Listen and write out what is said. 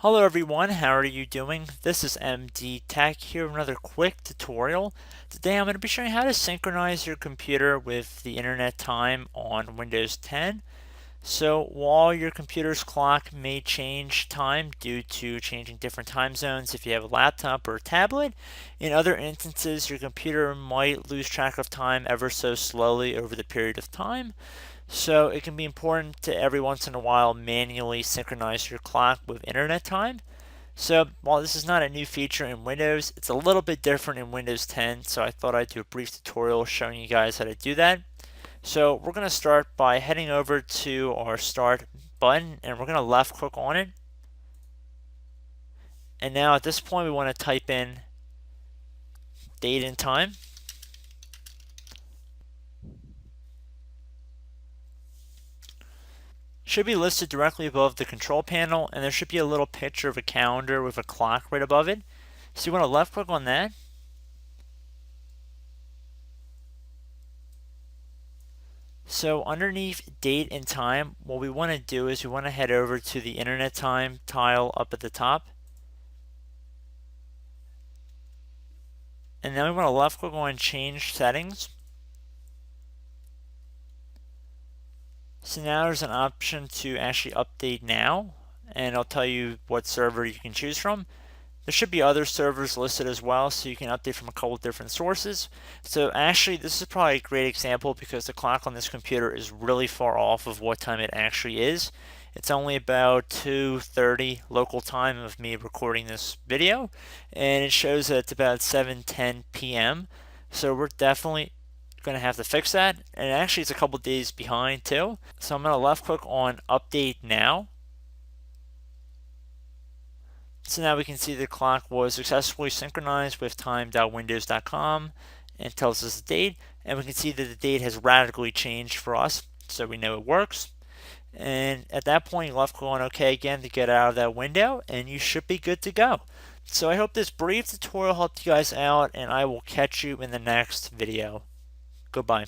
Hello everyone, how are you doing? This is MD Tech here with another quick tutorial. Today I'm going to be showing you how to synchronize your computer with the internet time on Windows 10. So while your computer's clock may change time due to changing different time zones if you have a laptop or a tablet, in other instances your computer might lose track of time ever so slowly over the period of time. So it can be important to every once in a while manually synchronize your clock with internet time. So while this is not a new feature in Windows, it's a little bit different in Windows 10, so I thought I'd do a brief tutorial showing you guys how to do that. So we're going to start by heading over to our Start button, and we're going to left click on it. And now at this point we want to type in date and time. Should be listed directly above the control panel, and there should be a little picture of a calendar with a clock right above it. So you want to left click on that. So underneath date and time, what we want to do is we want to head over to the internet time tile up at the top. And then we want to left click on change settings. So now there's an option to actually update now, and I'll tell you what server you can choose from. There should be other servers listed as well, so you can update from a couple different sources. So actually, this is probably a great example because the clock on this computer is really far off of what time it actually is. It's only about 2:30 local time of me recording this video, and it shows that it's about 7:10 p.m. So we're definitely going to have to fix that, and actually it's a couple days behind too. So I'm going to left click on update now. So now we can see the clock was successfully synchronized with time.windows.com and tells us the date, and we can see that the date has radically changed for us, so we know it works. And at that point, you left click on OK again to get out of that window, and you should be good to go. So I hope this brief tutorial helped you guys out, and I will catch you in the next video. Goodbye.